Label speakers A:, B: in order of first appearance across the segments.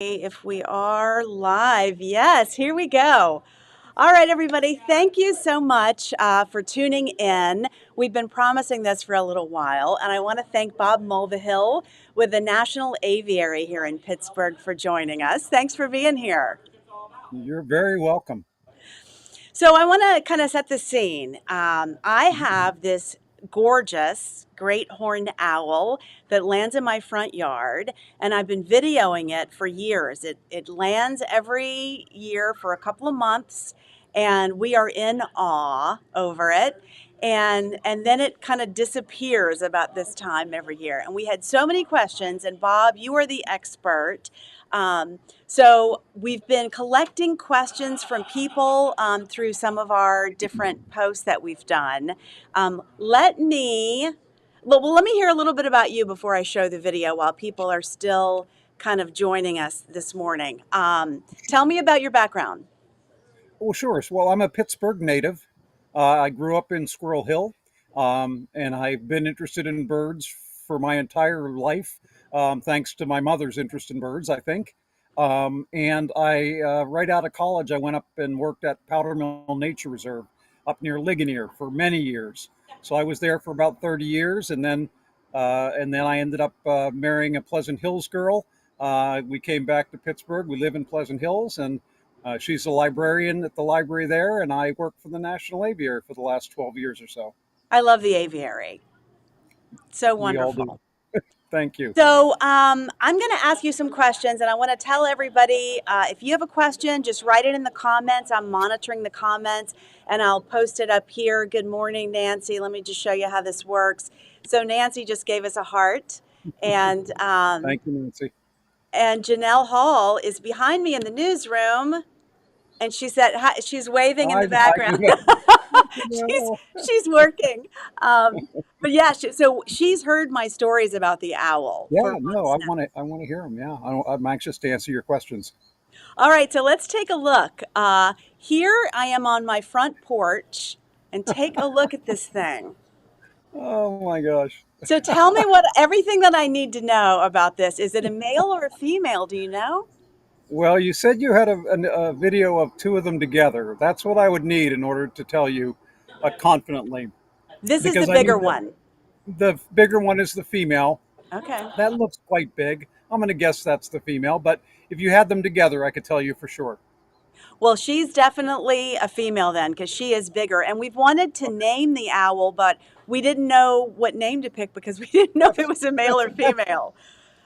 A: If we are live, yes, here we go. All right, everybody, thank you so much for tuning in. We've been promising this for a little while, and I want to thank Bob Mulvihill with the National Aviary here in Pittsburgh for joining us. Thanks for being here.
B: You're very welcome.
A: So I want to kind of set the scene. I have this gorgeous great horned owl that lands in my front yard, and I've been videoing it for years. It lands every year for a couple of months, and we are in awe over it. And then it kind of disappears about this time every year. And we had so many questions, and Bob, you are the expert. So we've been collecting questions from people through some of our different posts that we've done. Let me hear a little bit about you before I show the video while people are still kind of joining us this morning. Tell me about your background.
B: Well, sure. Well, I'm a Pittsburgh native. I grew up in Squirrel Hill, and I've been interested in birds for my entire life, thanks to my mother's interest in birds, I think. Right out of college, I went up and worked at Powder Mill Nature Reserve up near Ligonier for many years. So I was there for about 30 years, and then I ended up marrying a Pleasant Hills girl. We came back to Pittsburgh. We live in Pleasant Hills, and she's a librarian at the library there, and I work for the National Aviary for the last 12 years or so.
A: I love the aviary. So
B: We all do.
A: wonderful.
B: Thank you.
A: So I'm going to ask you some questions, and I want to tell everybody if you have a question, just write it in the comments. I'm monitoring the comments, and I'll post it up here. Good morning, Nancy. Let me just show you how this works. So Nancy just gave us a heart, and
B: Thank you, Nancy.
A: and Janelle Hall is behind me in the newsroom, and she said hi, she's waving in the
B: I do
A: background.
B: that.
A: she's
B: No.
A: she's working. But yeah, so she's heard my stories about the owl for
B: Yeah, no,
A: months now.
B: I want to hear them. Yeah, I'm anxious to answer your questions.
A: All right, so let's take a look. Here I am on my front porch, and take a look at this thing.
B: Oh my gosh.
A: So tell me what everything that I need to know about this. Is it a male or a female? Do you know?
B: Well, you said you had a video of two of them together. That's what I would need in order to tell you confidently,
A: This is the
B: because I
A: bigger
B: need
A: one.
B: the bigger one is the female.
A: Okay.
B: That looks quite big. I'm going to guess that's the female, but if you had them together, I could tell you for sure.
A: Well, she's definitely a female then, because she is bigger. And we've wanted to name the owl, but we didn't know what name to pick because we didn't know if it was a male or female.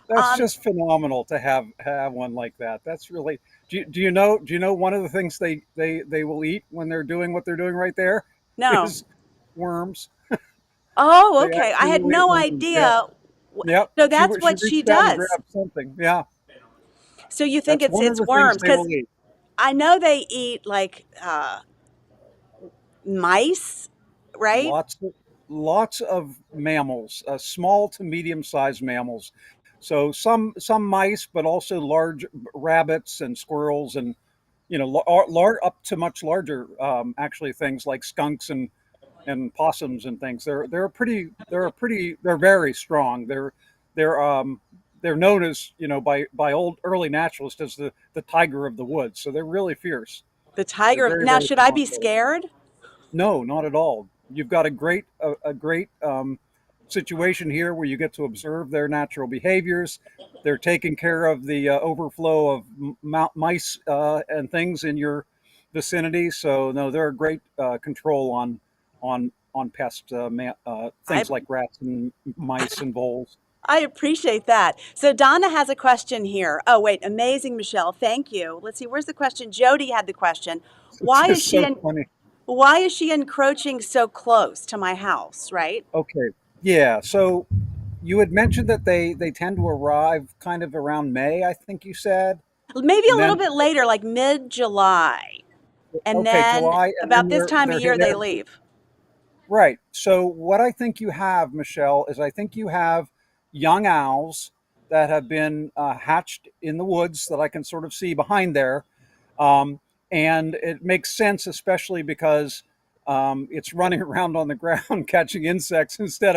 B: That's
A: Um,
B: just phenomenal to have one like that. That's really. Do you know one of the things they will eat when they're doing what they're doing right there
A: no.
B: is worms.
A: Oh,
B: They
A: okay. I
B: actually
A: had
B: will eat
A: no
B: worms. Yeah.
A: idea.
B: Yep.
A: So
B: She
A: that's
B: she
A: what she
B: reached out and
A: does.
B: grabbed something. Yeah.
A: So you think
B: That's
A: it's
B: one of
A: it's
B: the things
A: worms?
B: they
A: Because
B: will eat.
A: I know they eat like mice, right?
B: Lots of mammals, small to medium sized mammals. So some mice, but also large rabbits and squirrels, and up to much larger actually things like skunks and possums and things. They're very strong. They're they're known as, by old early naturalists as the tiger of the woods. So they're really fierce.
A: The
B: They're
A: tiger.
B: very,
A: Now,
B: very
A: should I be
B: strong.
A: scared?
B: No, not at all. You've got a great situation here where you get to observe their natural behaviors. They're taking care of the overflow of mice and things in your vicinity. So no, they're a great control on pest
A: I
B: things like rats and mice and voles.
A: I appreciate that. So Donna has a question here. Oh, wait, amazing, Michelle. Thank you. Let's see, where's the question? Jody had the question.
B: It's
A: Why is
B: just
A: she
B: so
A: in,
B: funny.
A: why is she encroaching so close to my house, right?
B: Okay, yeah. So you had mentioned that they tend to arrive kind of around May, I think you said,
A: Maybe a
B: and
A: little
B: then
A: bit later, like mid-July. And
B: okay,
A: then
B: July, and
A: about
B: then
A: this time of
B: they're
A: year they
B: there.
A: leave.
B: Right. So what I think you have, Michelle, is I think you have young owls that have been hatched in the woods that I can sort of see behind there, um, and it makes sense, especially because it's running around on the ground catching insects instead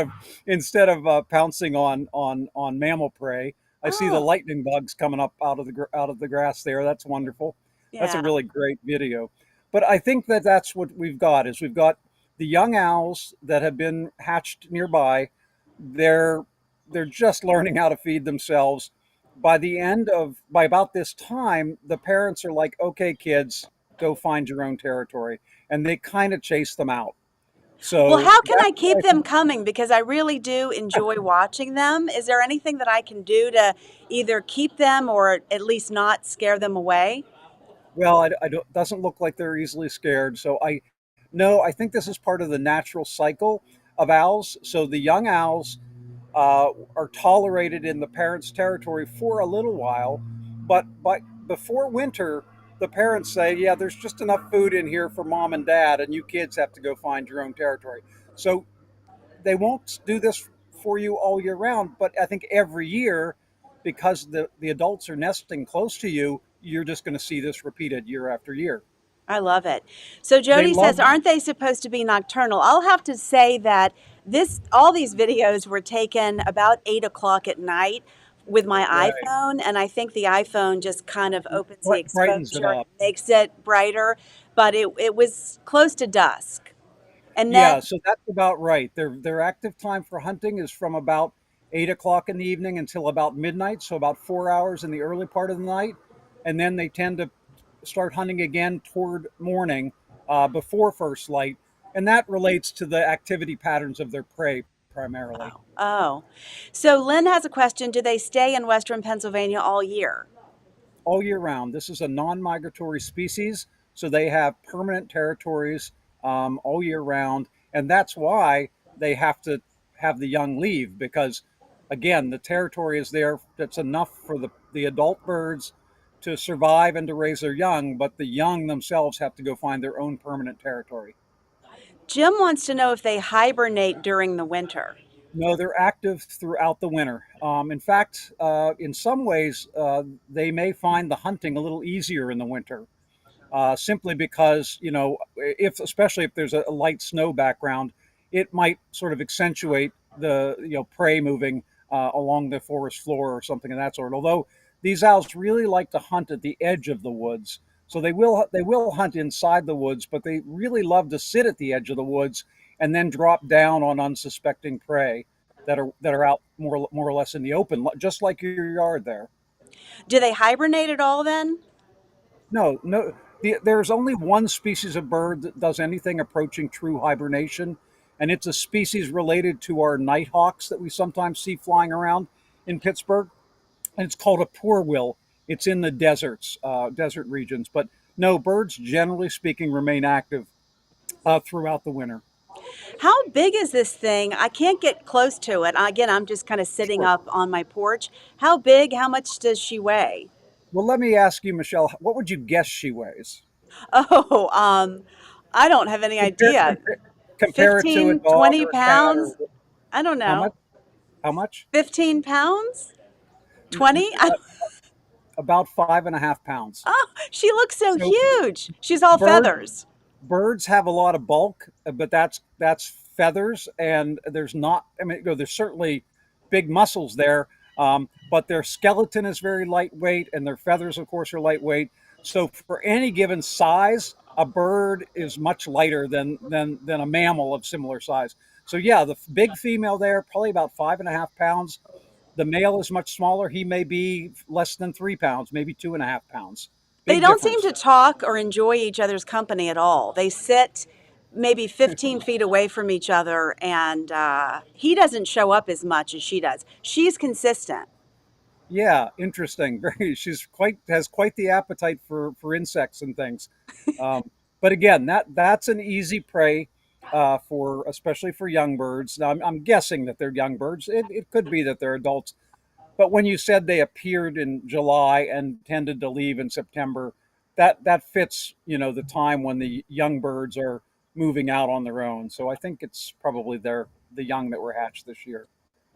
B: of pouncing on mammal prey. I see the
A: Oh,
B: lightning bugs coming up out of the grass there. That's wonderful. That's a
A: yeah.
B: really great video. But I think that that's what we've got is we've got the young owls that have been hatched nearby. They're they're just learning how to feed themselves. By about this time, the parents are like, "Okay, kids, go find your own territory," and they kind of chase them out.
A: Well,
B: So
A: how can
B: that's
A: I
B: what
A: keep
B: I
A: them
B: think.
A: coming? Because I really do enjoy watching them. Is there anything that I can do to either keep them or at least not scare them away?
B: Well, I don't, doesn't look like they're easily scared. So I no, I think this is part of the natural cycle of owls. So the young owls are tolerated in the parents' territory for a little while, but before winter, the parents say, "Yeah, there's just enough food in here for mom and dad, and you kids have to go find your own territory." So they won't do this for you all year round, but I think every year, because the adults are nesting close to you, you're just going to see this repeated year after year.
A: I love it. So
B: They
A: Jody
B: love
A: says, aren't they supposed to be nocturnal? I'll have to say that all these videos were taken about 8 o'clock at night with my
B: right,
A: iPhone, and I think the iPhone just kind of opens the
B: brightens it
A: exposure and
B: up.
A: makes it brighter. But it was close to dusk, and then
B: Yeah, so that's about right. Their active time for hunting is from about 8 o'clock in the evening until about midnight, so about 4 hours in the early part of the night, and then they tend to start hunting again toward morning, before first light, and that relates to the activity patterns of their prey primarily.
A: oh, so Lynn has a question: do they stay in Western Pennsylvania all year?
B: All year round. This is a non-migratory species, so they have permanent territories, all year round, and that's why they have to have the young leave because, again, the territory is there. That's enough for the adult birds to survive and to raise their young, but the young themselves have to go find their own permanent territory.
A: Jim wants to know if they hibernate during the winter.
B: No, they're active throughout the winter. In fact, in some ways, they may find the hunting a little easier in the winter, simply because if especially if there's a light snow background, it might sort of accentuate the prey moving along the forest floor or something of that sort. Although these owls really like to hunt at the edge of the woods, so they will hunt inside the woods, but they really love to sit at the edge of the woods and then drop down on unsuspecting prey that are out more or less in the open, just like your yard there.
A: Do they hibernate at all then?
B: No, no. There's only one species of bird that does anything approaching true hibernation, and it's a species related to our nighthawks that we sometimes see flying around in Pittsburgh, and it's called a poorwill. It's in the deserts, desert regions. But no, birds, generally speaking, remain active throughout the winter.
A: How big is this thing? I can't get close to it. Again, I'm just kind of sitting
B: Sure.
A: up on my porch. How big? How much does she weigh?
B: Well, let me ask you, Michelle, what would you guess she weighs?
A: Oh, I don't have any
B: Compare,
A: idea.
B: compare, compare it to a
A: 15,
B: dog
A: 20
B: or a cat or
A: pounds? I don't
B: how
A: know.
B: much? How much?
A: 15 pounds? 20?
B: About 5.5 pounds.
A: Oh, she looks so
B: So
A: huge. She's all
B: birds
A: feathers.
B: birds have a lot of bulk, but that's feathers, and there's not. I mean, there's certainly big muscles there, but their skeleton is very lightweight, and their feathers, of course, are lightweight. So for any given size, a bird is much lighter than a mammal of similar size. So yeah, the big female there, probably about 5.5 pounds. The male is much smaller. He may be less than 3 pounds, maybe 2.5 pounds.
A: They
B: Big
A: don't seem
B: difference.
A: to talk or enjoy each other's company at all. They sit maybe 15 feet away from each other, and he doesn't show up as much as she does. She's consistent.
B: Yeah, interesting. Very. She's quite has quite the appetite for insects and things. But again, that's an easy prey for especially for young birds. Now, I'm guessing that they're young birds. It could be that they're adults. But when you said they appeared in July and tended to leave in September, that fits the time when the young birds are moving out on their own. So I think it's probably the young that were hatched this year.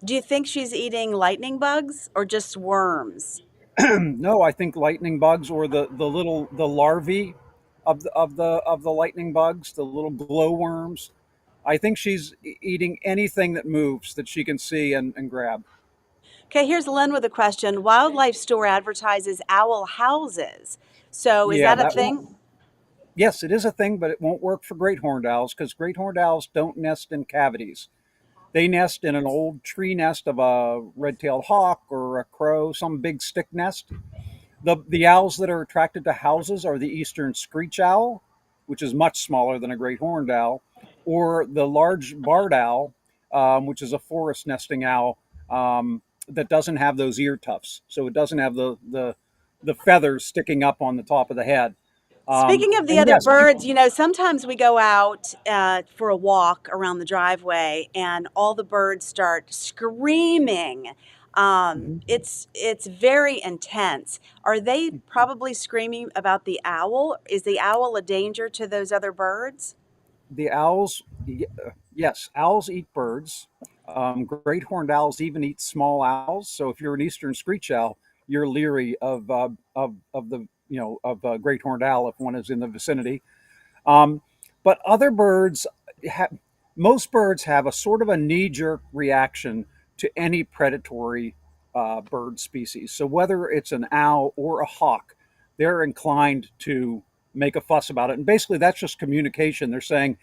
A: Do you think she's eating lightning bugs or just worms?
B: No, I think lightning bugs or the larvae of the lightning bugs, the little glowworms. I think she's eating anything that moves that she can see and grab.
A: Okay, here's Len with a question. Wildlife store advertises owl houses. So is
B: Yeah,
A: that a
B: that won't.
A: thing?
B: Yes, it is a thing, but it won't work for great horned owls because great horned owls don't nest in cavities. They nest in an old tree nest of a red-tailed hawk or a crow, some big stick nest. The owls that are attracted to houses are the eastern screech owl, which is much smaller than a great horned owl, or the large barred owl, which is a forest nesting owl that doesn't have those ear tufts, so it doesn't have the feathers sticking up on the top of the head.
A: Speaking of the
B: And
A: other
B: yes,
A: birds, sometimes we go out for a walk around the driveway, and all the birds start screaming. It's very intense. Are they probably screaming about the owl? Is the owl a danger to those other birds?
B: the owls, yes, owls eat birds. Great horned owls even eat small owls. So if you're an eastern screech owl, you're leery of the of a great horned owl if one is in the vicinity. Um, but other birds, have, most birds have a sort of a knee jerk reaction to any predatory bird species. So whether it's an owl or a hawk, they're inclined to make a fuss about it. And basically, that's just communication. They're saying,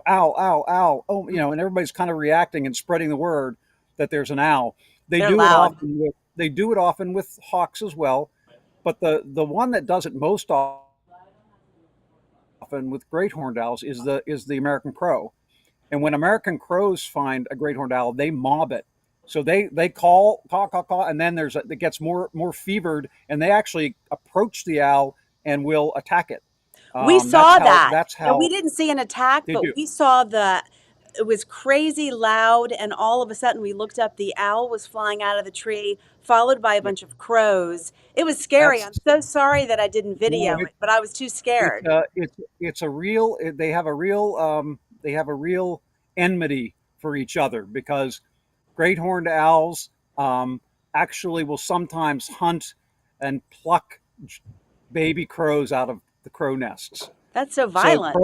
B: owl, owl, owl. Oh, and everybody's kind of reacting and spreading the word that there's an owl. They
A: They're
B: do it
A: loud.
B: often with they do it often with hawks as well. But the one that does it most often with great horned owls is the American crow. And when American crows find a great horned owl, they mob it. So they call, and then it gets more fevered, and they actually approach the owl and will attack it.
A: We
B: That's
A: saw
B: how
A: that.
B: that's
A: And we
B: how
A: didn't see an attack,
B: they
A: but
B: do.
A: we saw it was crazy loud, and all of a sudden we looked up, the owl was flying out of the tree, followed by a
B: Yeah,
A: bunch of crows. It was scary.
B: that's
A: I'm so sorry that I didn't
B: no,
A: video it, but I was too scared.
B: it's a real. They have a real enmity for each other because great horned owls actually will sometimes hunt and pluck baby crows out of the crow nests.
A: That's so
B: So
A: violent.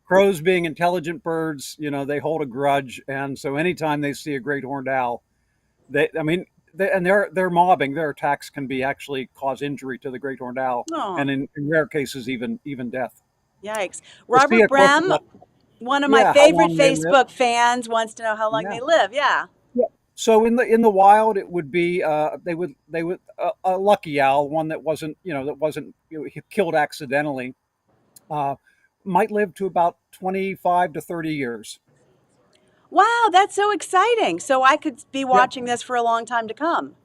B: crows being intelligent birds, they hold a grudge, and so anytime they see a great horned owl, I mean, they're mobbing. Their attacks can be actually cause injury to the great horned owl,
A: Oh,
B: and in rare cases, even death.
A: yikes.
B: To see
A: Robert
B: a crow,
A: Brem, one of my
B: yeah, how
A: favorite
B: long they live,
A: Facebook fans, wants to know how long
B: yeah.
A: they live. Yeah.
B: Yeah. So in the wild, it would be they would a lucky owl, one that wasn't killed accidentally, uh, might live to about 25 to 30 years.
A: Wow, that's so exciting. So I could be
B: Yeah.
A: watching this for a long time to come.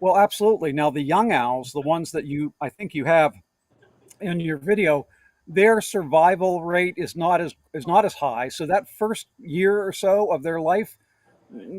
B: Well, absolutely. Now the young owls, the ones that I think you have in your video, their survival rate is not as high. So that first year or so of their life,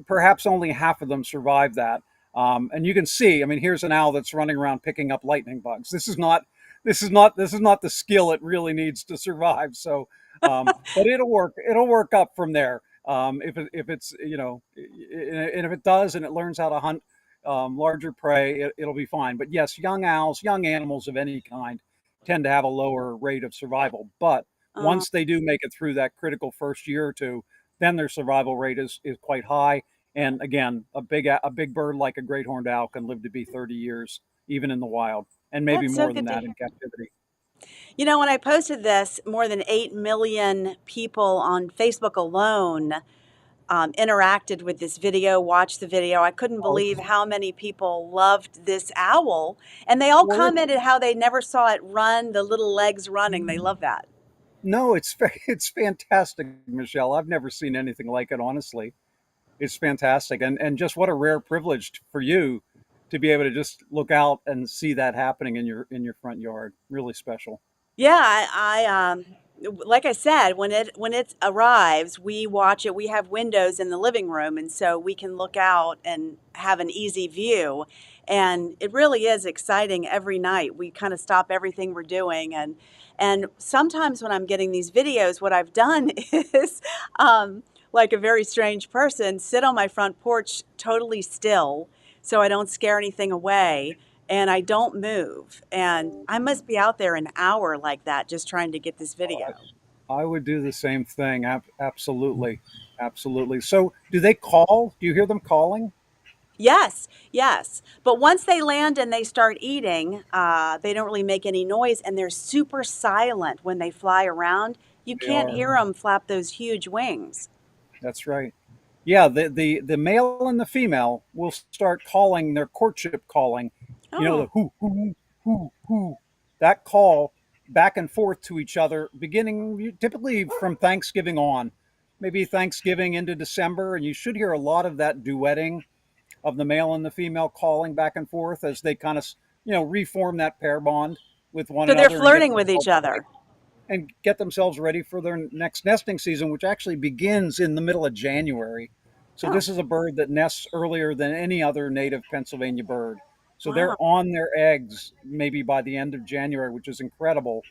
B: perhaps only half of them survive that. And you can see, I mean, here's an owl that's running around picking up lightning bugs. This is not the skill it really needs to survive. So, but it'll work. It'll work up from there. If it's and if it does, and it learns how to hunt larger prey, it'll be fine. But yes, young owls, young animals of any kind, tend to have a lower rate of survival. But
A: Uh,
B: once they do make it through that critical first year or two, then their survival rate is quite high. And again, a big bird like a great horned owl can live to be 30 years, even in the wild, and maybe
A: that's so
B: more than
A: good to
B: that
A: hear.
B: in captivity.
A: When I posted this, more than 8 million people on Facebook alone interacted with this video, watched the video. I couldn't
B: Oh,
A: believe how many people loved this owl. And they all
B: well,
A: commented how they never saw it run, the little legs running. They love that.
B: no, it's fantastic, Michelle. I've never seen anything like it. Honestly, it's fantastic, and just what a rare privilege for you to be able to just look out and see that happening in your front yard. Really special.
A: Yeah, like I said, when it arrives, we watch it. We have windows in the living room, and so we can look out and have an easy view. And it really is exciting every night. We kind of stop everything we're doing, and sometimes when I'm getting these videos, what I've done is, like a very strange person, sit on my front porch totally still, so I don't scare anything away and I don't move. And I must be out there an hour like that just trying to get this video.
B: I would do the same thing. Absolutely, absolutely. So, do they call? Do you hear them calling?
A: Yes, yes. But once they land and they start eating, they don't really make any noise and they're super silent when they fly around. You
B: They
A: can't
B: are.
A: hear them flap those huge wings.
B: That's right. Yeah, the male and the female will start calling their courtship calling, the
A: Oh,
B: who, that call back and forth to each other, beginning typically from Thanksgiving on, maybe Thanksgiving into December, and you should hear a lot of that duetting of the male and the female calling back and forth as they kind of, reform that pair bond with one
A: so they're
B: another and get
A: flirting with each other.
B: themselves ready for their next nesting season, which actually begins in the middle of January. So
A: Oh,
B: this is a bird that nests earlier than any other native Pennsylvania bird. So they're
A: wow.
B: on their eggs maybe by the end of January, which is incredible.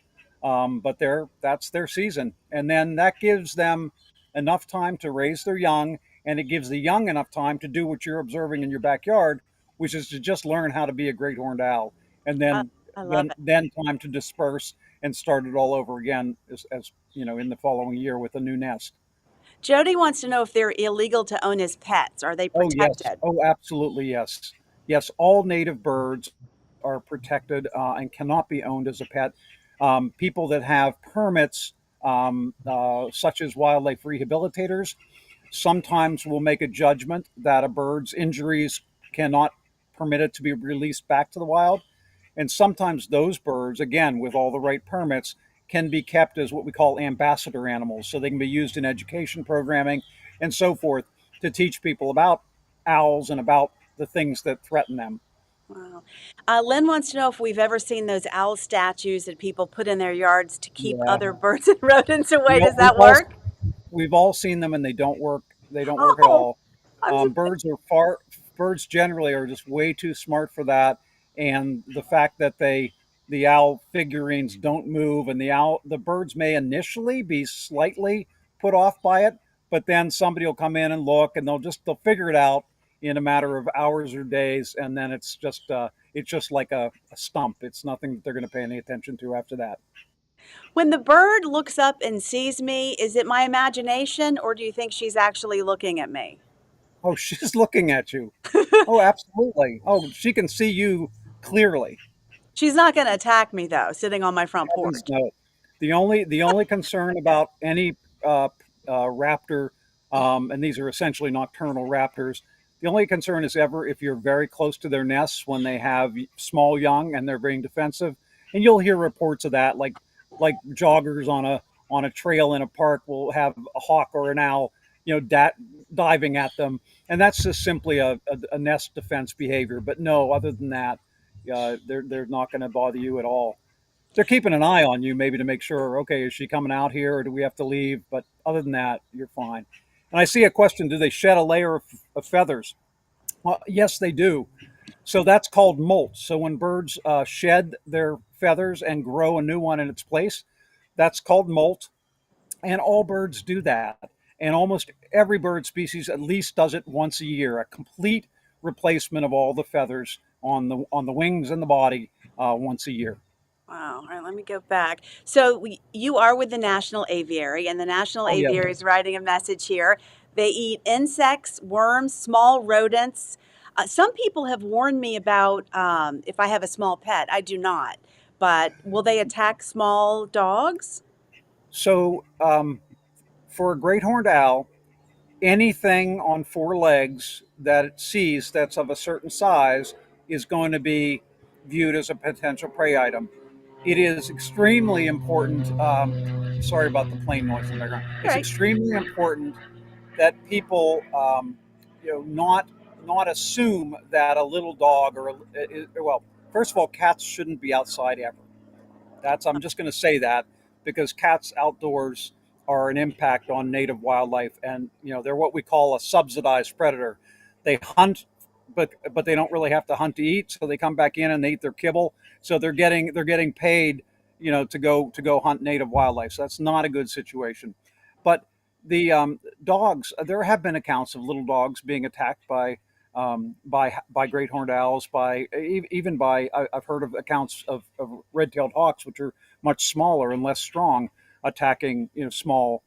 B: But that's their season, and then that gives them enough time to raise their young, and it gives the young enough time to do what you're observing in your backyard, which is to just learn how to be a great horned owl, and
A: I,
B: then
A: I love
B: then
A: it.
B: then time to disperse and start it all over again as in the following year with a new nest.
A: Jody wants to know if they're illegal to own as pets. Are they
B: Oh yes,
A: protected?
B: oh absolutely yes, yes. All native birds are protected and cannot be owned as a pet. People that have permits, such as wildlife rehabilitators, sometimes will make a judgment that a bird's injuries cannot permit it to be released back to the wild. And sometimes those birds, again, with all the right permits, can be kept as what we call ambassador animals. So they can be used in education programming and so forth to teach people about owls and about the things that threaten them.
A: Wow. Lynn wants to know if we've ever seen those owl statues that people put in their yards to keep
B: Yeah,
A: other birds and rodents away.
B: we
A: Does
B: all,
A: that work?
B: we've all seen them, and they don't work. They don't work at
A: Oh,
B: all.
A: I'm just,
B: Birds are far. Birds generally are just way too smart for that, and the fact that the owl figurines don't move, and the birds may initially be slightly put off by it, but then somebody will come in and look, and they'll figure it out in a matter of hours or days, and then it's just like a stump. It's nothing that they're going to pay any attention to after that.
A: when the bird looks up and sees me, is it my imagination or do you think she's actually looking at me?
B: Oh, she's looking at you. Oh, absolutely. Oh, she can see you clearly.
A: She's not going to attack me though, sitting on my front
B: Heavens
A: porch.
B: no. The only concern about any raptor, and these are essentially nocturnal raptors, the only concern is ever if you're very close to their nests when they have small young and they're being defensive, and you'll hear reports of that, like joggers on a trail in a park will have a hawk or an owl, diving at them, and that's just simply a nest defense behavior. But no, other than that, they're not going to bother you at all. They're keeping an eye on you, maybe to make sure, okay, is she coming out here or do we have to leave? But other than that, you're fine. And I see a question: do they shed a layer of feathers? Well, yes, they do. So that's called molt. So when birds shed their feathers and grow a new one in its place, that's called molt. And all birds do that. And almost every bird species at least does it once a year, a complete replacement of all the feathers on the wings and the body once a year.
A: Wow. All right, let me go back. So you are with the National Aviary, and the National
B: Oh yes.
A: Aviary is writing a message here. They eat insects, worms, small rodents. Some people have warned me about if I have a small pet. I do not. But will they attack small dogs?
B: So for a great horned owl, anything on four legs that it sees that's of a certain size is going to be viewed as a potential prey item. It is extremely important. Sorry about the plane noise in the background.
A: All
B: It's
A: right.
B: extremely important that people, not assume that a little dog well, first of all, cats shouldn't be outside ever. That's I'm just going to say that because cats outdoors are an impact on native wildlife, and they're what we call a subsidized predator. They hunt, but they don't really have to hunt to eat, so they come back in and they eat their kibble. So they're getting paid, to go hunt native wildlife. So that's not a good situation. But the dogs, there have been accounts of little dogs being attacked by great horned owls, even by I've heard of accounts of red-tailed hawks, which are much smaller and less strong, attacking small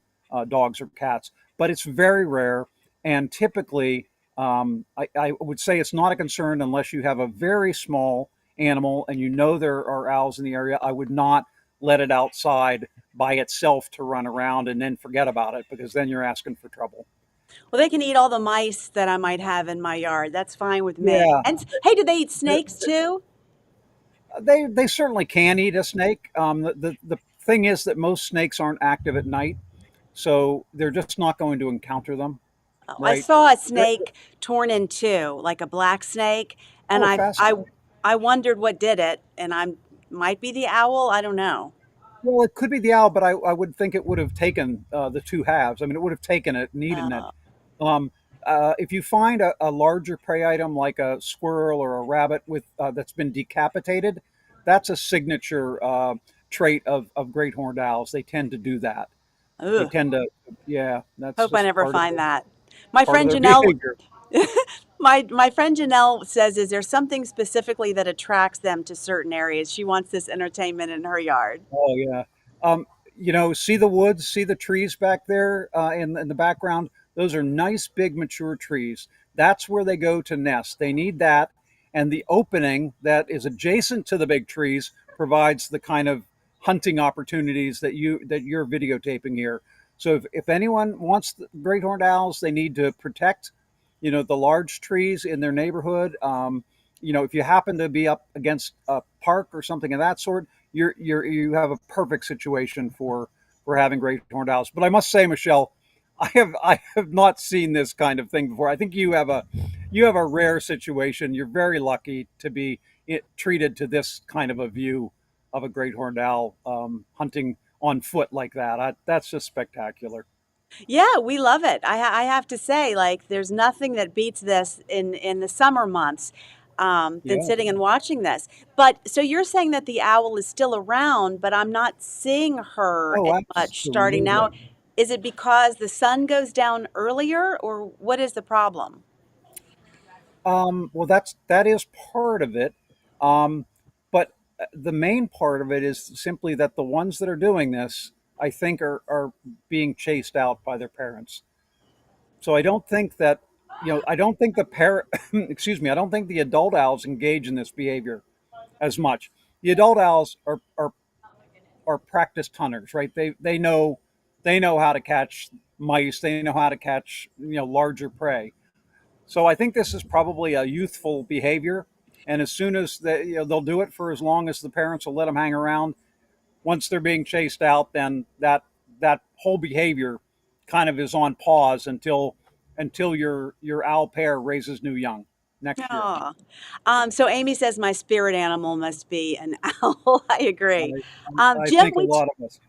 B: dogs or cats. But it's very rare, and typically I would say it's not a concern unless you have a very small animal and you know there are owls in the area. I would not let it outside by itself to run around and then forget about it, because then you're asking for trouble.
A: Well, they can eat all the mice that I might have in my yard. That's fine with me.
B: Yeah,
A: And hey, do they eat snakes too?
B: they certainly can eat a snake. The thing is that most snakes aren't active at night, so they're just not going to encounter them,
A: Oh, I
B: right?
A: saw a
B: They're-
A: snake torn in two, like a black snake, and
B: oh,
A: I
B: fascinating.
A: I wondered what did it, and I might be the owl. I don't know.
B: Well, it could be the owl, but I would think it would have taken the two halves. I mean, it would have taken it and eaten it.
A: Uh,
B: Um, if you find a larger prey item like a squirrel or a rabbit with that's been decapitated, that's a signature trait of great horned owls. They tend to do that. They
A: ugh,
B: tend to, yeah, that's
A: hope I
B: just
A: never
B: part of
A: find that. My
B: part of
A: friend
B: their
A: Janelle,
B: behavior.
A: my friend Janelle says, is there something specifically that attracts them to certain areas? She wants this entertainment in her yard.
B: Oh yeah. Um, see the woods, see the trees back there in the background. Those are nice, big, mature trees. That's where they go to nest. They need that, and the opening that is adjacent to the big trees provides the kind of hunting opportunities that you're videotaping here. So if anyone wants the great horned owls, they need to protect, the large trees in their neighborhood. If you happen to be up against a park or something of that sort, you have a perfect situation for having great horned owls. But I must say, Michelle, I have not seen this kind of thing before. I think you have a rare situation. You're very lucky to be treated to this kind of a view of a great horned owl hunting on foot like that. That's just spectacular.
A: Yeah, we love it. I have to say, like, there's nothing that beats this in the summer months than
B: Yeah.
A: sitting and watching this. But so you're saying that the owl is still around, but I'm not seeing her
B: Oh,
A: as much starting now.
B: absolutely.
A: Is it because the sun goes down earlier, or what is the problem?
B: Well, that is part of it, but the main part of it is simply that the ones that are doing this, I think, are being chased out by their parents. So I don't think the parent, excuse me, I don't think the adult owls engage in this behavior as much. The adult owls are practiced hunters, right? They know how to catch mice. They know how to catch larger prey. So I think this is probably a youthful behavior, and as soon as they'll do it for as long as the parents will let them hang around. Once they're being chased out, then that whole behavior kind of is on pause until your owl pair raises new young next year.
A: Oh, so Amy says my spirit animal must be an owl. I agree.
B: I
A: Jim,
B: think a lot of us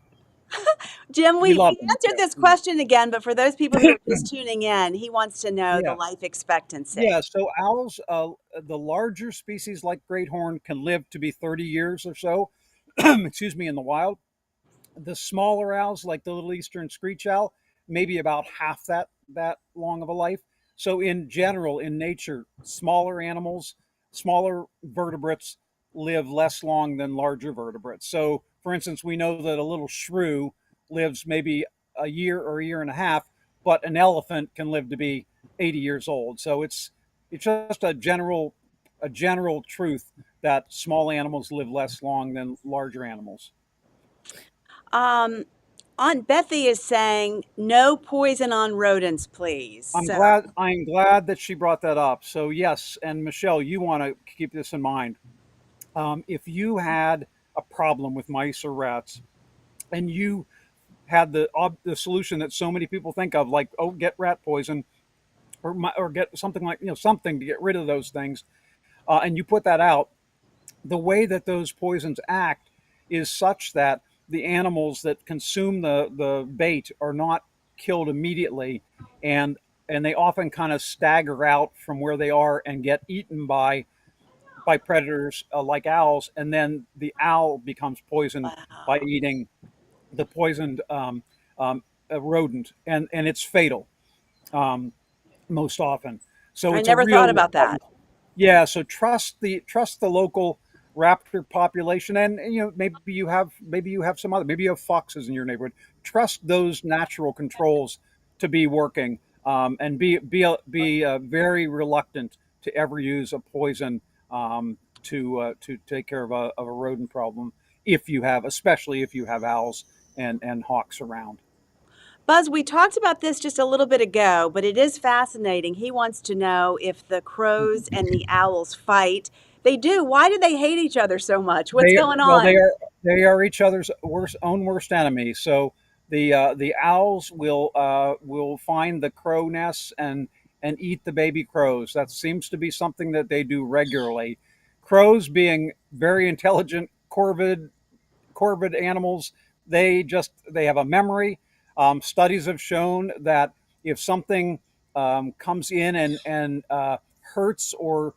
A: Jim,
B: we
A: we
B: love them.
A: answered this question again, but for those people who are just tuning in, he wants to know the
B: Yeah,
A: life expectancy.
B: yeah. So owls, the larger species like great horn can live to be 30 years or so. Excuse me, in the wild. The smaller owls, like the little eastern screech owl, maybe about half that long of a life. So in general, in nature, smaller animals, smaller vertebrates live less long than larger vertebrates. So, for instance, we know that a little shrew lives maybe a year or a year and a half, but an elephant can live to be 80 years old. So it's just a general truth that small animals live less long than larger animals.
A: Um, Aunt Bethy is saying no poison on rodents, please.
B: I'm
A: So,
B: glad I'm glad that she brought that up. So yes, and Michelle, you want to keep this in mind. If you had a problem with mice or rats, and you had the solution that so many people think of, like get rat poison or get something like something to get rid of those things, and you put that out, the way that those poisons act is such that the animals that consume the bait are not killed immediately, and they often kind of stagger out from where they are and get eaten by predators like owls, and then the owl becomes poisoned by
A: wow.
B: eating the poisoned rodent, and it's fatal most often. So
A: I
B: it's a
A: never thought
B: real
A: about that.
B: yeah, so trust the local raptor population, and maybe you have some other, maybe you have foxes in your neighborhood. Trust those natural controls to be working. and be very reluctant to ever use a poison to take care of a rodent problem if you have, especially if you have owls and hawks around.
A: Buzz, we talked about this just a little bit ago, but it is fascinating. He wants to know if the crows and the owls fight. They do. Why do they hate each other so much? What's
B: They
A: going
B: well,
A: on?
B: they are each other's worst enemy. So the owls will find the crow nests and eat the baby crows. That seems to be something that they do regularly. Crows, being very intelligent corvid animals, they have a memory. Studies have shown that if something comes in and hurts or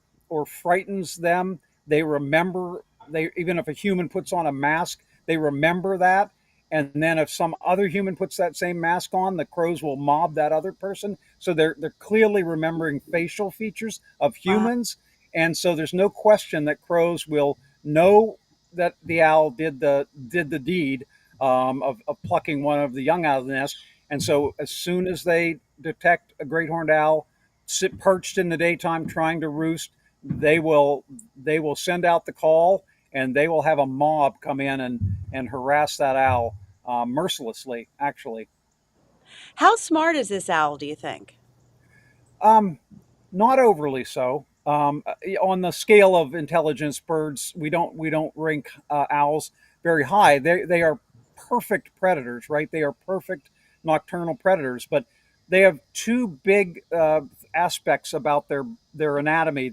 B: frightens them, they remember. They, even if a human puts on a mask, they remember that. And then if some other human puts that same mask on, the crows will mob that other person. So they're clearly remembering facial features of
A: Wow.
B: humans, and so there's no question that crows will know that the owl did the deed of plucking one of the young out of the nest. And so as soon as they detect a great horned owl sit perched in the daytime trying to roost, they will they will send out the call, and they will have a mob come in and harass that owl mercilessly. Actually,
A: How smart is this owl, do you think?
B: um, not overly so. On the scale of intelligence, birds we don't rank owls very high. They are perfect predators, right? They are perfect nocturnal predators, but they have two big aspects about their anatomy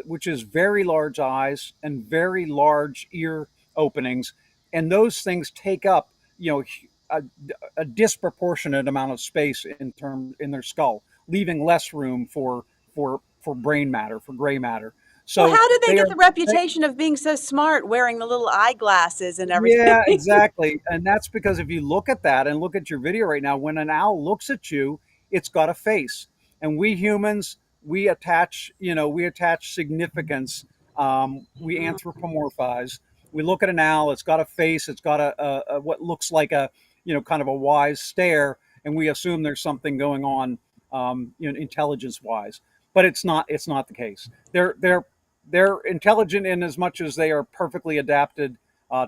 B: which is very large eyes and very large ear openings, and those things take up a, a disproportionate amount of space in their skull, leaving less room for brain matter, for gray matter.
A: Well,
B: So
A: how did they
B: they
A: get
B: are
A: the
B: they,
A: reputation of being so smart, wearing the little eyeglasses and everything?
B: yeah, exactly. And that's because if you look at that and look at your video right now, when an owl looks at you, it's got a face. And we humans, we attach significance. We anthropomorphize. We look at an owl, it's got a face, it's got a what looks like kind of a wise stare, and we assume there's something going on, intelligence wise. But it's not the case. They're intelligent in as much as they are perfectly adapted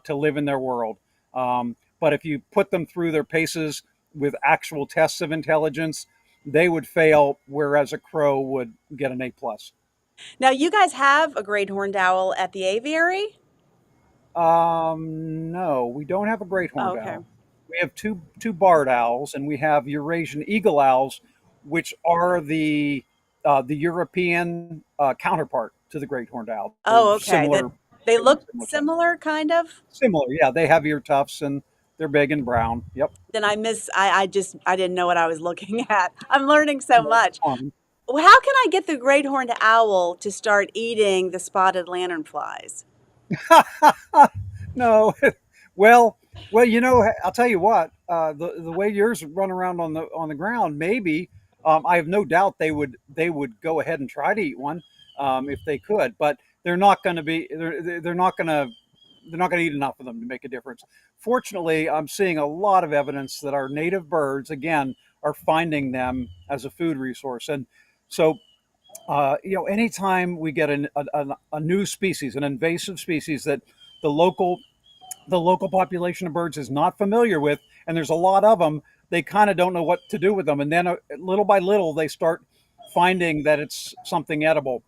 B: to live in their world. But if you put them through their paces with actual tests of intelligence, they would fail, whereas a crow would get an A+.
A: Now, you guys have a great horned owl at the aviary?
B: No, we don't have a great
A: Oh,
B: horned
A: okay.
B: owl. We have two barred owls, and we have Eurasian eagle owls, which are the European counterpart to the great horned owl. They're
A: Oh, okay. That
B: similar,
A: they
B: very
A: look
B: similar size.
A: similar, kind of.
B: Similar, yeah. They have ear tufts and they're big and brown. Yep.
A: Then I didn't know what I was looking at. I'm learning so
B: That's
A: much.
B: fine.
A: Well, how can I get the great horned owl to start eating the spotted lanternflies?
B: No, well, I'll tell you what. The way yours run around on the ground, maybe I have no doubt they would go ahead and try to eat one if they could, but they're not going to be they're not going to eat enough of them to make a difference. Fortunately, I'm seeing a lot of evidence that our native birds again are finding them as a food resource, and so anytime we get a new species, an invasive species that the local the local population of birds is not familiar with, and there's a lot of them, they kind of don't know what to do with them. And then little by little, they start finding that it's something edible.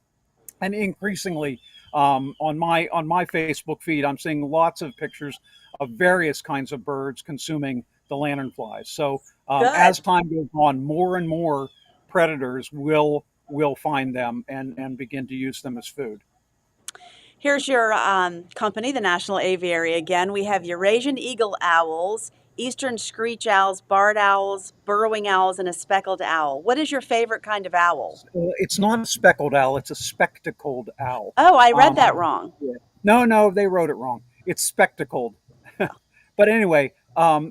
B: And increasingly, on my Facebook feed, I'm seeing lots of pictures of various kinds of birds consuming the lanternflies. So as
A: Good.
B: time goes on, more and more predators will find them and begin to use them as food.
A: Here's your company, the National Aviary. Again, we have Eurasian eagle owls, eastern screech owls, barred owls, burrowing owls, and a speckled owl. What is your favorite kind of owl?
B: It's not a speckled owl; it's a spectacled owl.
A: Oh, I read
B: Um,
A: that wrong.
B: yeah. No, no, they wrote it wrong. It's spectacled. But anyway,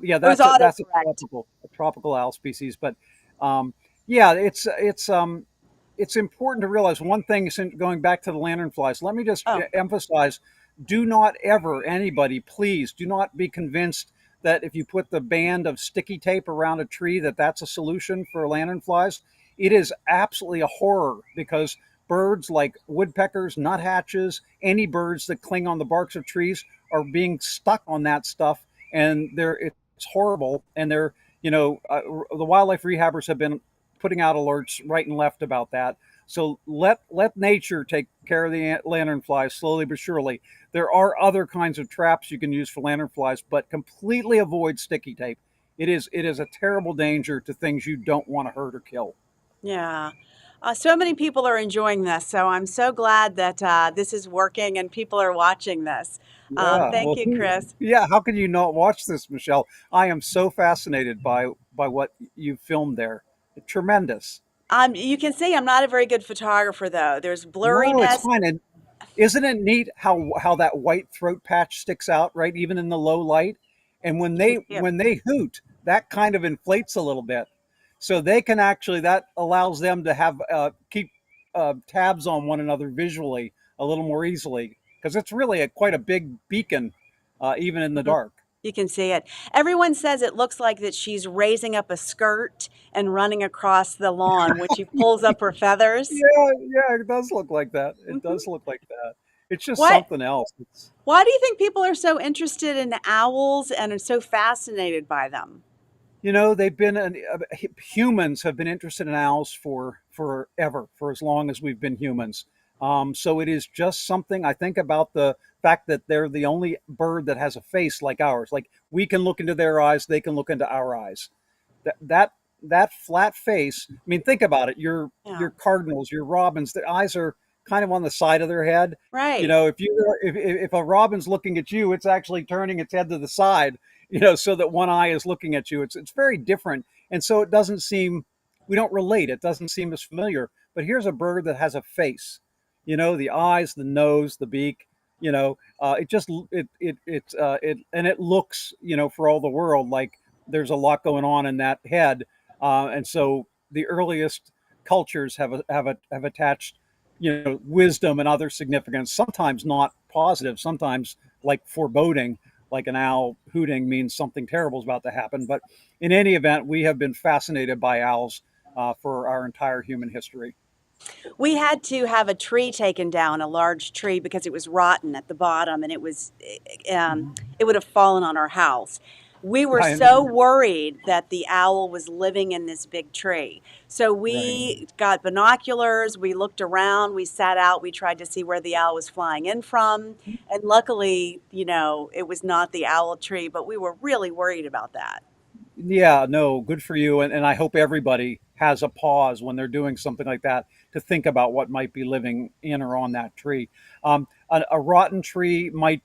B: yeah,
A: It was
B: that's a
A: autocorrect.
B: tropical owl species. But um, yeah, it's important to realize one thing. Going back to the lanternflies, let me just
A: Oh,
B: emphasize: do not ever, anybody, please, do not be convinced that if you put the band of sticky tape around a tree, that's a solution for lanternflies. It is absolutely a horror because birds like woodpeckers, nuthatches, any birds that cling on the barks of trees are being stuck on that stuff, and it's horrible. And the wildlife rehabbers have been putting out alerts right and left about that. So let nature take care of the lanternflies slowly but surely. There are other kinds of traps you can use for lanternflies, but completely avoid sticky tape. It is a terrible danger to things you don't want to hurt or kill.
A: Yeah. So many people are enjoying this, so I'm so glad that this is working and people are watching this.
B: Yeah,
A: Thank
B: well,
A: you, Chris.
B: yeah. How can you not watch this, Michelle? I am so fascinated by what you filmed there. Tremendous.
A: You can see I'm not a very good photographer, though. There's
B: No, it's
A: blurriness.
B: fine. And isn't it neat how that white throat patch sticks out, right, even in the low light? And when
A: You can
B: they
A: see it.
B: when they hoot, that kind of inflates a little bit, so they can actually that allows them to have keep tabs on one another visually a little more easily because it's really quite a big beacon, even in the
A: Mhm.
B: dark.
A: You can see it. Everyone says it looks like that she's raising up a skirt and running across the lawn when she pulls up her feathers.
B: Yeah, yeah, it does look like that. It
A: Mhm.
B: does look like that. It's just
A: What?
B: something else.
A: Why do you think people are so interested in owls and are so fascinated by them?
B: They've been humans have been interested in owls for forever, for as long as we've been humans. So it is just something I think about the fact that they're the only bird that has a face like ours. Like we can look into their eyes, they can look into our eyes. That flat face. I mean, think about it.
A: Yeah,
B: Your cardinals, your robins, their eyes are kind of on the side of their head.
A: right.
B: If a robin's looking at you, it's actually turning its head to the side, so that one eye is looking at you. It's very different, and so it doesn't seem we don't relate. It doesn't seem as familiar. But here's a bird that has a face. The eyes, the nose, the beak. It just it and it looks for all the world like there's a lot going on in that head, and so the earliest cultures have attached wisdom and other significance, sometimes not positive, sometimes like foreboding, like an owl hooting means something terrible is about to happen. But in any event, we have been fascinated by owls for our entire human history.
A: We had to have a tree taken down, a large tree, because it was rotten at the bottom and it would have fallen on our house. We were
B: I,
A: so worried that the owl was living in this big tree. So
B: right.
A: we got binoculars, we looked around, we sat out, we tried to see where the owl was flying in from. And luckily, it was not the owl tree, but we were really worried about that.
B: Yeah, no, good for you. And I hope everybody has a pause when they're doing something like that to think about what might be living in or on that tree. A rotten tree might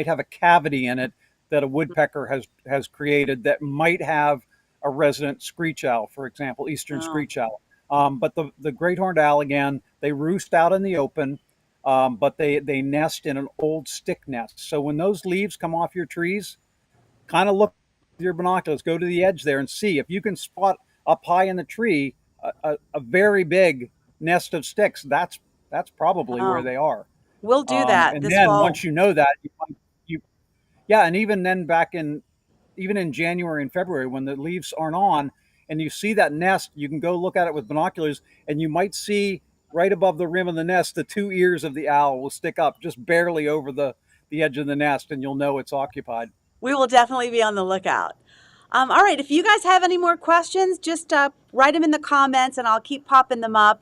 B: have a cavity in it that a woodpecker has created that might have a resident screech owl, for example, eastern
A: Oh,
B: screech owl. But the great horned owl, again, they roost out in the open, but they nest in an old stick nest. So when those leaves come off your trees, kind of look with your binoculars, go to the edge there and see if you can spot up high in the tree a very big nest of sticks. That's probably where
A: oh.
B: they are.
A: We'll do that
B: And
A: this
B: then
A: fall.
B: once you know that, you yeah, and even then even in January and February when the leaves aren't on and you see that nest, you can go look at it with binoculars and you might see right above the rim of the nest the two ears of the owl will stick up just barely over the edge of the nest, and you'll know it's occupied.
A: We will definitely be on the lookout. All right, if you guys have any more questions, just write them in the comments and I'll keep popping them up.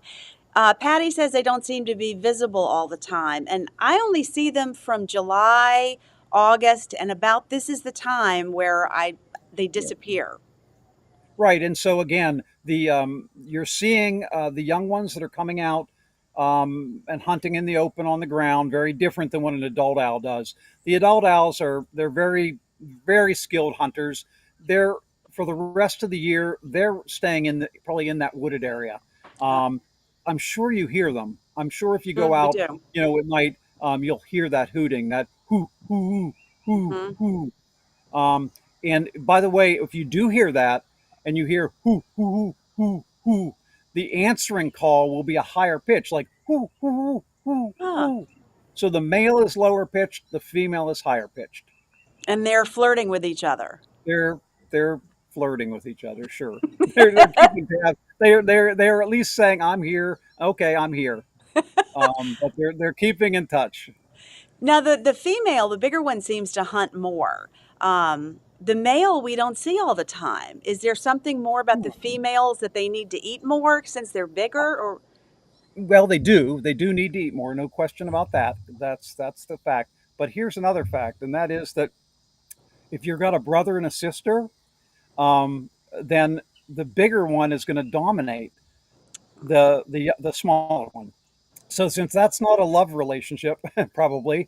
A: Patty says they don't seem to be visible all the time, and I only see them from July, August, and about this is the time where they disappear.
B: Right, and so again, you're seeing the young ones that are coming out and hunting in the open on the ground, very different than what an adult owl does. The adult owls they're very very skilled hunters. They're for the rest of the year they're staying probably in that wooded area. Um, I'm sure you hear them. I'm sure if you go
A: We
B: out,
A: do.
B: at night, you'll hear that hooting, that hoo hoo
A: Hmm.
B: hoo. Um, and by the way, if you do hear that and you hear hoo, the answering call will be a higher pitch, like hoo.
A: Huh.
B: So the male is lower pitched, the female is higher pitched.
A: And they're flirting with each other.
B: They're they're flirting with each other. Sure, they're keeping tabs. They're at least saying, "I'm here." Okay, I'm here. But they're keeping in touch.
A: Now, the female, the bigger one, seems to hunt more. The male we don't see all the time. Is there something more about the females that they need to eat more since they're bigger, or
B: Well, they do. They do need to eat more. No question about that. That's the fact. But here's another fact, and that is that if you've got a brother and a sister, then the bigger one is going to dominate the smaller one. So since that's not a love relationship, probably,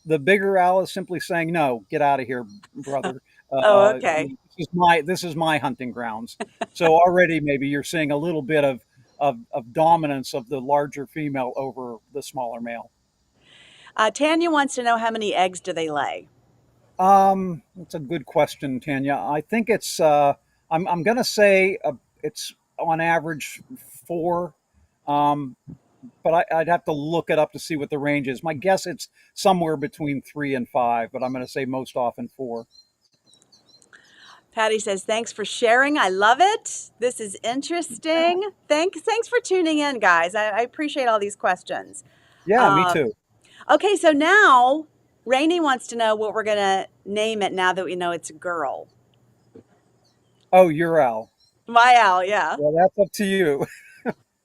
B: the bigger owl is simply saying, "No, get out of here, brother.
A: oh, okay.
B: This is my hunting grounds." So already maybe you're seeing a little bit of dominance of the larger female over the smaller male.
A: Tanya wants to know how many eggs do they lay?
B: That's a good question, Tanya. I think I'm going to say it's on average four. Um, but I'd have to look it up to see what the range is. My guess it's somewhere between 3 and 5, but I'm going to say most often four.
A: Patty says, "Thanks for sharing. I love it. This is interesting. Thanks for tuning in, guys. I appreciate all these questions."
B: Yeah, me
A: Um,
B: too.
A: okay, so now Rainey wants to know what we're gonna name it now that we know it's a girl.
B: Oh, you're Al.
A: My owl, yeah.
B: Well, that's up to you.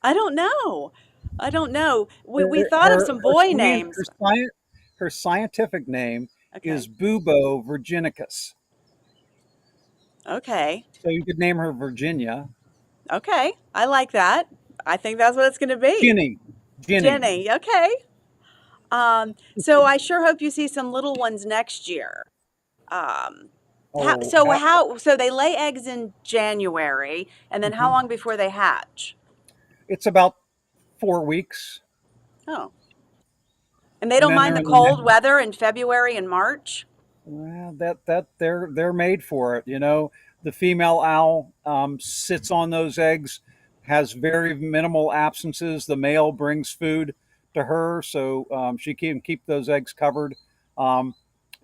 A: I don't know. I don't know. We
B: Her
A: thought of
B: her
A: some
B: her,
A: boy
B: scien-
A: names.
B: her, sci- her scientific name
A: Okay.
B: is Bubo virginicus.
A: Okay.
B: So you could name her Virginia.
A: Okay. I like that. I think that's what it's gonna be.
B: Ginny. Ginny.
A: Jenny. Okay. So I sure hope you see some little ones next year. Um,
B: Oh,
A: so they lay eggs in January, and then how
B: mhm.
A: long before they hatch?
B: It's about 4 weeks,
A: Oh, and they
B: and
A: don't
B: then
A: mind
B: they're
A: the
B: in the nest.
A: cold weather in February and March?
B: Well, that they're made for it. You know, the female owl sits on those eggs, has very minimal absences. The male brings food to her, so she can keep those eggs covered. Um,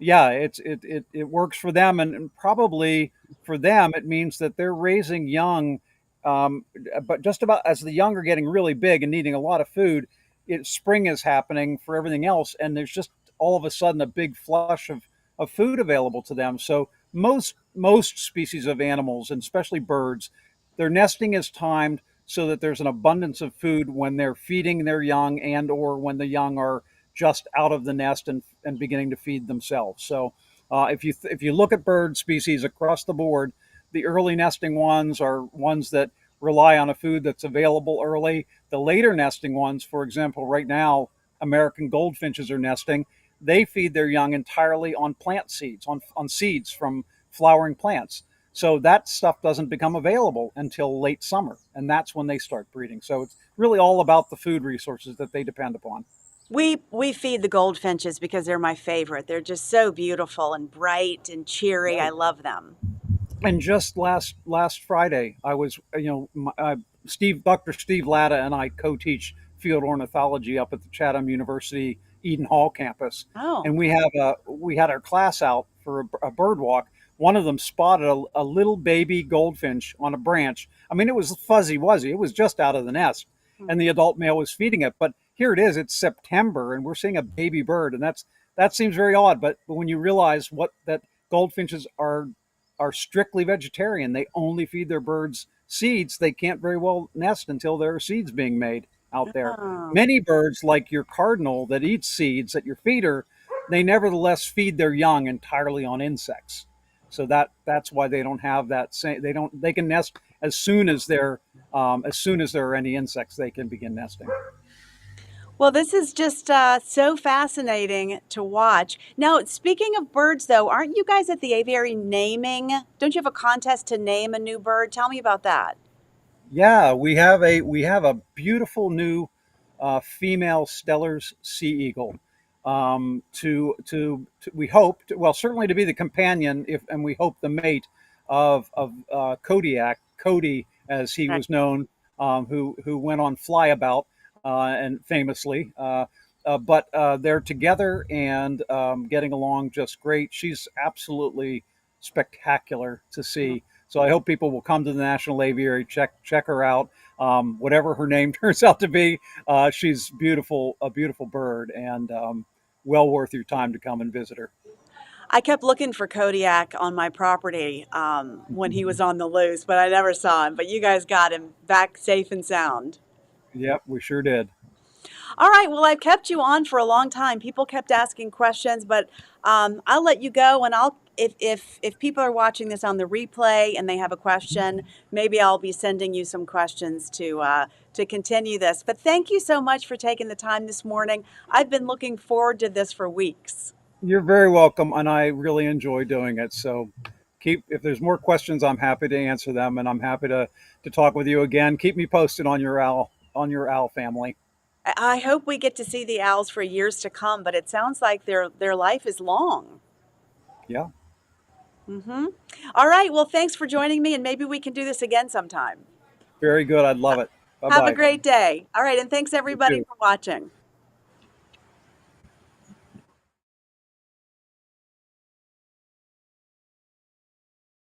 B: yeah, it works for them, and probably for them it means that they're raising young. But just about as the young are getting really big and needing a lot of food, spring is happening for everything else, and there's just all of a sudden a big flush of food available to them. So most species of animals, and especially birds, their nesting is timed so that there's an abundance of food when they're feeding their young and or when the young are just out of the nest and beginning to feed themselves. So if you look at bird species across the board, the early nesting ones are ones that rely on a food that's available early. The later nesting ones, for example, right now American goldfinches are nesting, they feed their young entirely on plant seeds, on seeds from flowering plants. So that stuff doesn't become available until late summer, and that's when they start breeding. So it's really all about the food resources that they depend upon.
A: We feed the goldfinches because they're my favorite. They're just so beautiful and bright and cheery. I
B: Right.
A: love them.
B: And just last Friday, I was Dr. Steve Latta and I co-teach field ornithology up at the Chatham University Eden Hall campus,
A: Oh,
B: and we had our class out for a bird walk. One of them spotted a little baby goldfinch on a branch. I mean, it was fuzzy wuzzy. It was just out of the nest, and the adult male was feeding it. But here it is. It's September, and we're seeing a baby bird, and that seems very odd. But when you realize what that goldfinches are strictly vegetarian. They only feed their birds seeds. They can't very well nest until there are seeds being made out there.
A: oh.
B: Many birds, like your cardinal that eats seeds at your feeder, they nevertheless feed their young entirely on insects. So that's why they don't have that same. They can nest as soon as there are any insects, they can begin nesting.
A: Well, this is just so fascinating to watch. Now, speaking of birds, though, aren't you guys at the aviary naming? Don't you have a contest to name a new bird? Tell me about that.
B: Yeah, we have a beautiful new female Steller's sea eagle. We hope well certainly to be the companion if and we hope the mate of Kodiak, Cody as he
A: Right.
B: was known, who went on flyabout and famously. but they're together and getting along just great. She's absolutely spectacular to see. So I hope people will come to the National Aviary, check her out. Whatever her name turns out to be, she's beautiful, a beautiful bird, and well worth your time to come and visit her.
A: I kept looking for Kodiak on my property when he was on the loose, but I never saw him. But you guys got him back safe and sound.
B: Yep, we sure did.
A: All right. Well, I've kept you on for a long time. People kept asking questions, but I'll let you go. And I'll if people are watching this on the replay and they have a question, maybe I'll be sending you some questions to continue this. But thank you so much for taking the time this morning. I've been looking forward to this for weeks.
B: You're very welcome, and I really enjoy doing it. So keep if there's more questions, I'm happy to answer them, and I'm happy to talk with you again. Keep me posted on your owl family.
A: I hope we get to see the owls for years to come, but it sounds like their life is long.
B: Yeah,
A: Mm-hmm. All right. Well, thanks for joining me, and maybe we can do this again sometime.
B: very good. I'd love it. Bye
A: Have a
B: bye.
A: great day. All right. And thanks
B: You
A: everybody
B: too.
A: for watching.